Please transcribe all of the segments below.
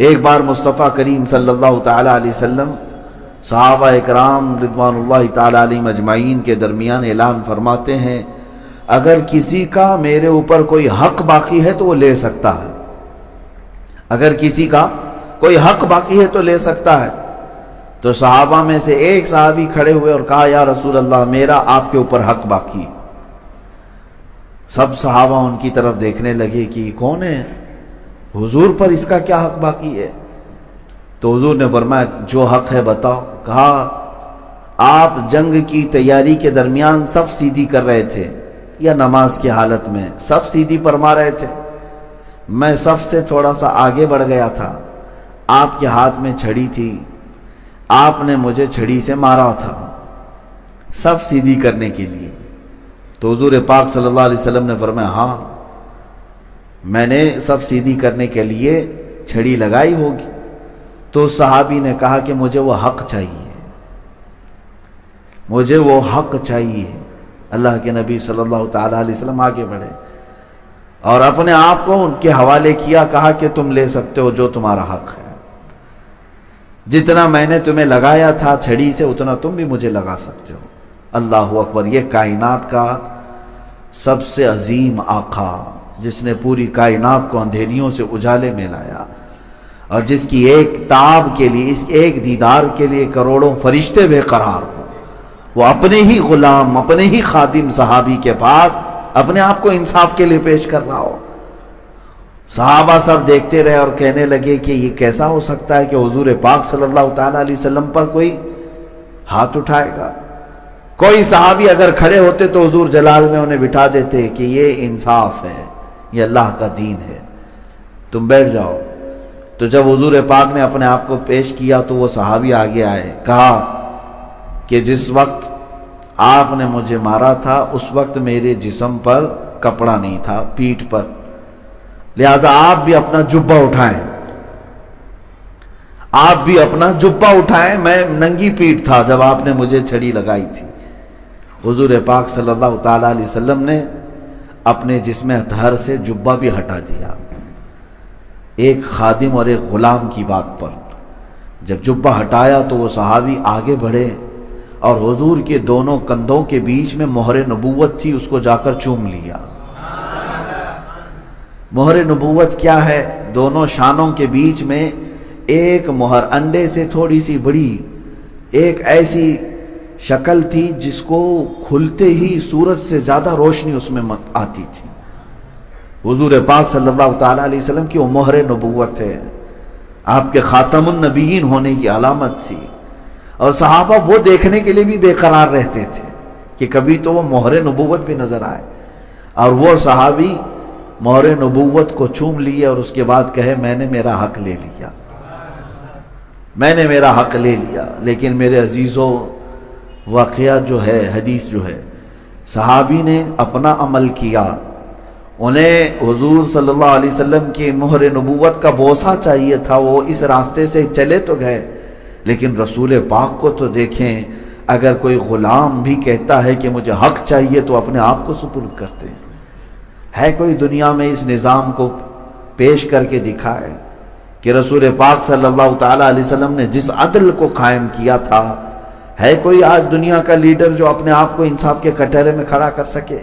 ایک بار مصطفیٰ کریم صلی اللہ تعالی علیہ وسلم صحابہ اکرام رضوان اللہ تعالی علیہم اجمعین کے درمیان اعلان فرماتے ہیں، اگر کسی کا میرے اوپر کوئی حق باقی ہے تو وہ لے سکتا ہے، اگر کسی کا کوئی حق باقی ہے تو لے سکتا ہے۔ تو صحابہ میں سے ایک صحابی کھڑے ہوئے اور کہا، یا رسول اللہ میرا آپ کے اوپر حق باقی ہے۔ سب صحابہ ان کی طرف دیکھنے لگے کہ یہ کون ہے، حضور پر اس کا کیا حق باقی ہے؟ تو حضور نے فرمایا، جو حق ہے بتاؤ۔ کہا، آپ جنگ کی تیاری کے درمیان صف سیدھی کر رہے تھے یا نماز کی حالت میں صف سیدھی فرما رہے تھے، میں صف سے تھوڑا سا آگے بڑھ گیا تھا، آپ کے ہاتھ میں چھڑی تھی، آپ نے مجھے چھڑی سے مارا تھا صف سیدھی کرنے کے لیے۔ تو حضور پاک صلی اللہ علیہ وسلم نے فرمایا، ہاں میں نے صف سیدھی کرنے کے لیے چھڑی لگائی ہوگی۔ تو صحابی نے کہا کہ مجھے وہ حق چاہیے، مجھے وہ حق چاہیے۔ اللہ کے نبی صلی اللہ تعالی علیہ وسلم آگے بڑھے اور اپنے آپ کو ان کے حوالے کیا، کہا کہ تم لے سکتے ہو جو تمہارا حق ہے، جتنا میں نے تمہیں لگایا تھا چھڑی سے اتنا تم بھی مجھے لگا سکتے ہو۔ اللہ اکبر! یہ کائنات کا سب سے عظیم آقا، جس نے پوری کائنات کو اندھیریوں سے اجالے میں لایا اور جس کی ایک تاب کے لیے، اس ایک دیدار کے لیے کروڑوں فرشتے بے قرار ہو، وہ اپنے ہی غلام، اپنے ہی خادم صحابی کے پاس اپنے آپ کو انصاف کے لیے پیش کر رہا ہو۔ صحابہ سب دیکھتے رہے اور کہنے لگے کہ یہ کیسا ہو سکتا ہے کہ حضور پاک صلی اللہ تعالی علیہ وسلم پر کوئی ہاتھ اٹھائے گا۔ کوئی صحابی اگر کھڑے ہوتے تو حضور جلال میں انہیں بٹھا دیتے کہ یہ انصاف ہے، یہ اللہ کا دین ہے، تم بیٹھ جاؤ۔ تو جب حضور پاک نے اپنے آپ کو پیش کیا تو وہ صحابی آگے آئے، کہا کہ جس وقت آپ نے مجھے مارا تھا اس وقت میرے جسم پر کپڑا نہیں تھا، پیٹھ پر، لہذا آپ بھی اپنا جبہ اٹھائیں، آپ بھی اپنا جبہ اٹھائیں، میں ننگی پیٹھ تھا جب آپ نے مجھے چھڑی لگائی تھی۔ حضور پاک صلی اللہ تعالی علیہ وسلم نے اپنے جسم اطہر سے جبہ بھی ہٹا دیا، ایک خادم اور ایک غلام کی بات پر۔ جب جبہ ہٹایا تو وہ صحابی آگے بڑھے اور حضور کے دونوں کندھوں کے بیچ میں مہر نبوت تھی، اس کو جا کر چوم لیا۔ مہر نبوت کیا ہے؟ دونوں شانوں کے بیچ میں ایک مہر، انڈے سے تھوڑی سی بڑی ایک ایسی شکل تھی جس کو کھلتے ہی سورج سے زیادہ روشنی اس میں آتی تھی۔ حضور پاک صلی اللہ تعالی علیہ وسلم کی وہ مہر نبوت ہے، آپ کے خاتم النبیین ہونے کی علامت تھی۔ اور صحابہ وہ دیکھنے کے لیے بھی بے قرار رہتے تھے کہ کبھی تو وہ مہر نبوت بھی نظر آئے، اور وہ صحابی مہر نبوت کو چوم لیے اور اس کے بعد کہے، میں نے میرا حق لے لیا، میں نے میرا حق لے لیا۔ لیکن میرے عزیزوں، واقعہ جو ہے، حدیث جو ہے، صحابی نے اپنا عمل کیا، انہیں حضور صلی اللہ علیہ وسلم کی مہر نبوت کا بوسہ چاہیے تھا، وہ اس راستے سے چلے تو گئے، لیکن رسول پاک کو تو دیکھیں، اگر کوئی غلام بھی کہتا ہے کہ مجھے حق چاہیے تو اپنے آپ کو سپرد کرتے ہیں۔ ہے کوئی دنیا میں اس نظام کو پیش کر کے دکھائے کہ رسول پاک صلی اللہ تعالی علیہ وسلم نے جس عدل کو قائم کیا تھا، ہے کوئی آج دنیا کا لیڈر جو اپنے آپ کو انصاف کے کٹہرے میں کھڑا کر سکے؟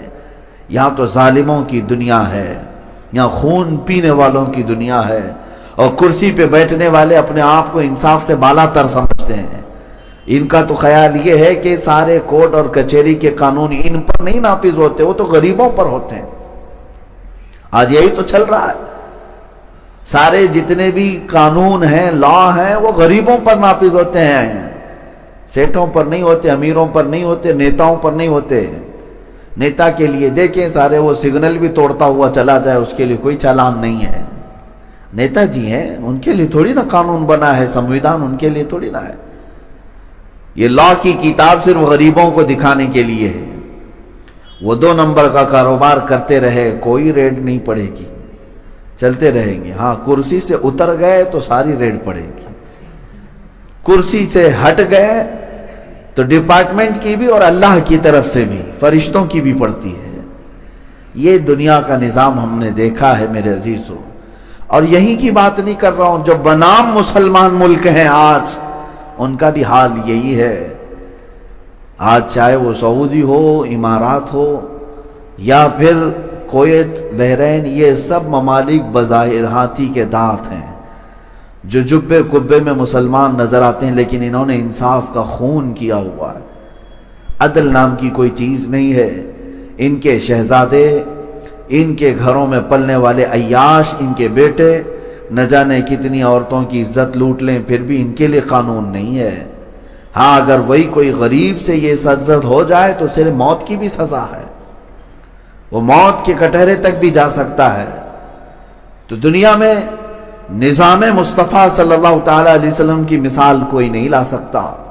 یہاں تو ظالموں کی دنیا ہے، یہاں خون پینے والوں کی دنیا ہے، اور کرسی پہ بیٹھنے والے اپنے آپ کو انصاف سے بالا تر سمجھتے ہیں۔ ان کا تو خیال یہ ہے کہ سارے کورٹ اور کچہری کے قانون ان پر نہیں نافذ ہوتے، وہ تو غریبوں پر ہوتے ہیں۔ آج یہی تو چل رہا ہے، سارے جتنے بھی قانون ہیں، لا ہیں، وہ غریبوں پر نافذ ہوتے ہیں، سیٹھوں پر نہیں ہوتے، امیروں پر نہیں ہوتے، نیتاؤں پر نہیں ہوتے۔ نیتا کے لیے دیکھیں، سارے وہ سگنل بھی توڑتا ہوا چلا جائے، اس کے لیے کوئی چالان نہیں ہے۔ نیتا جی ہیں، ان کے لیے تھوڑی نہ قانون بنا ہے، سمویدھان ان کے لیے تھوڑی نہ ہے۔ یہ لا کی کتاب صرف غریبوں کو دکھانے کے لیے ہے۔ وہ 2 نمبر کا کاروبار کرتے رہے، کوئی ریڈ نہیں پڑے گی، چلتے رہیں گے۔ ہاں، کرسی سے اتر گئے تو ساری ریڈ پڑے گی، کرسی سے ہٹ گئے تو ڈپارٹمنٹ کی بھی اور اللہ کی طرف سے بھی، فرشتوں کی بھی پڑتی ہے۔ یہ دنیا کا نظام ہم نے دیکھا ہے میرے عزیزوں، اور یہی کی بات نہیں کر رہا ہوں، جو بنام مسلمان ملک ہیں آج ان کا بھی حال یہی ہے۔ آج چاہے وہ سعودی ہو، امارات ہو، یا پھر کویت، بحرین، یہ سب ممالک بظاہر ہاتھی کے دانت ہیں، جو جبے کبے میں مسلمان نظر آتے ہیں، لیکن انہوں نے انصاف کا خون کیا ہوا ہے۔ عدل نام کی کوئی چیز نہیں ہے۔ ان کے شہزادے، ان کے گھروں میں پلنے والے عیاش، ان کے بیٹے نہ جانے کتنی عورتوں کی عزت لوٹ لیں، پھر بھی ان کے لیے قانون نہیں ہے۔ ہاں، اگر وہی کوئی غریب سے یہ سرزد ہو جائے تو صرف موت کی بھی سزا ہے، وہ موت کے کٹہرے تک بھی جا سکتا ہے۔ تو دنیا میں نظام مصطفیٰ صلی اللہ تعالی علیہ وسلم کی مثال کوئی نہیں لا سکتا۔